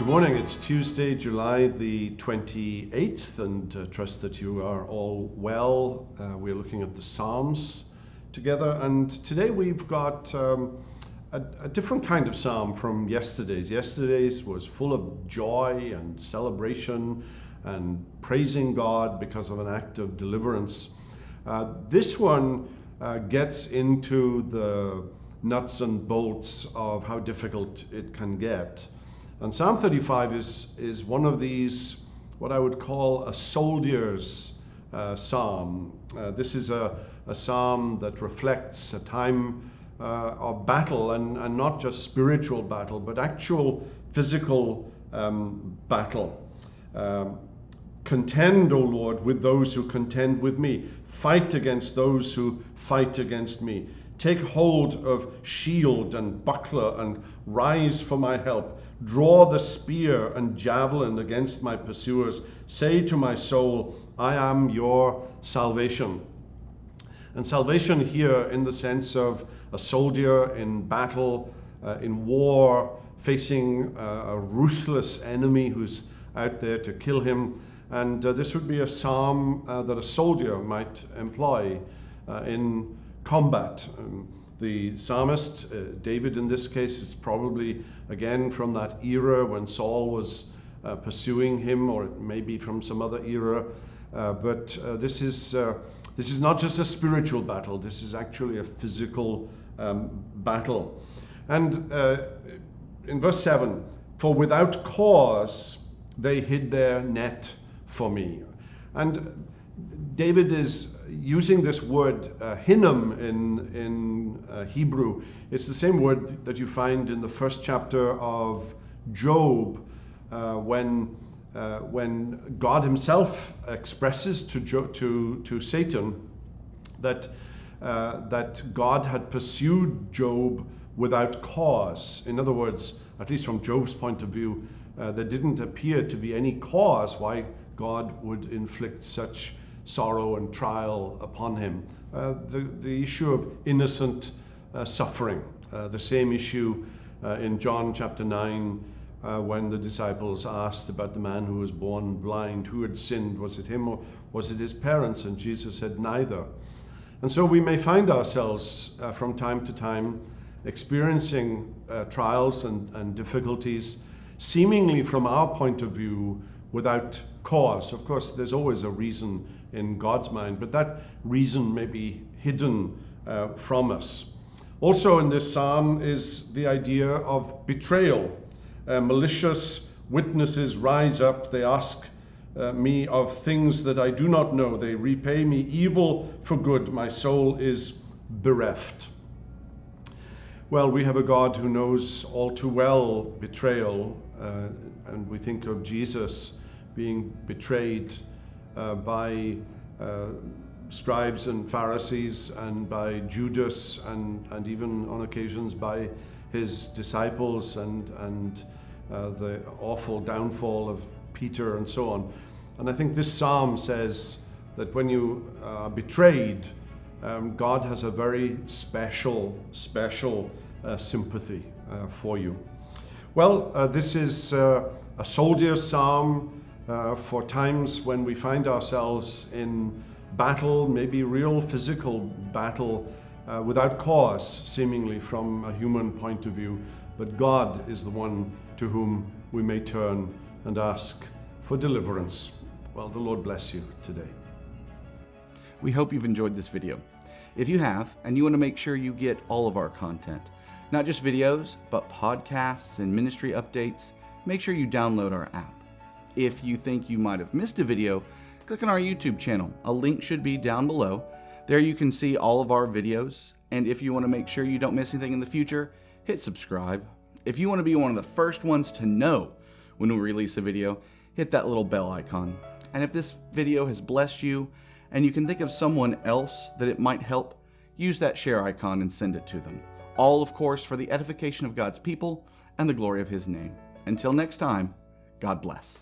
Good morning. It's Tuesday, July the 28th, and trust that you are all well. We're looking at the Psalms together, and today we've got a different kind of psalm from yesterday's. Yesterday's was full of joy and celebration and praising God because of an act of deliverance. This one gets into the nuts and bolts of how difficult it can get. And Psalm 35 is one of these, what I would call a soldier's psalm. This is a psalm that reflects a time of battle, and not just spiritual battle, but actual physical battle. Contend, O Lord, with those who contend with me. Fight against those who fight against me. Take hold of shield and buckler and rise for my help. Draw the spear and javelin against my pursuers. Say to my soul, I am your salvation. And salvation here in the sense of a soldier in battle, in war, facing a ruthless enemy who's out there to kill him. And this would be a psalm that a soldier might employ in combat. The psalmist, David in this case, is probably again from that era when Saul was pursuing him, or it may be from some other era. But this is not just a spiritual battle. This is actually a physical battle. And in verse 7, for without cause they hid their net for me. And David is using this word hinnom in Hebrew. It's the same word that you find in the first chapter of Job when God himself expresses to Satan that God had pursued Job without cause. In other words, at least from Job's point of view, there didn't appear to be any cause why God would inflict such sorrow and trial upon him. The issue of innocent suffering, the same issue in John chapter 9 when the disciples asked about the man who was born blind. Who had sinned? Was it him or was it his parents? And Jesus said neither. And so we may find ourselves from time to time experiencing trials and difficulties seemingly from our point of view without cause. Of course, there's always a reason in God's mind, but that reason may be hidden from us. Also in this psalm is the idea of betrayal. Malicious witnesses rise up. They ask me of things that I do not know. They repay me evil for good. My soul is bereft. Well, we have a God who knows all too well betrayal, and we think of Jesus being betrayed by scribes and Pharisees, and by Judas, and even on occasions by his disciples, and the awful downfall of Peter and so on. And I think this psalm says that when you are betrayed, God has a very special sympathy for you. Well, this is a soldier's psalm for times when we find ourselves in battle, maybe real physical battle, without cause, seemingly from a human point of view. But God is the one to whom we may turn and ask for deliverance. Well, the Lord bless you today. We hope you've enjoyed this video. If you have, and you want to make sure you get all of our content, not just videos, but podcasts and ministry updates, make sure you download our app. If you think you might have missed a video, click on our YouTube channel. A link should be down below. There you can see all of our videos. And if you want to make sure you don't miss anything in the future, hit subscribe. If you want to be one of the first ones to know when we release a video, hit that little bell icon. And if this video has blessed you and you can think of someone else that it might help, use that share icon and send it to them. All, of course, for the edification of God's people and the glory of His name. Until next time, God bless.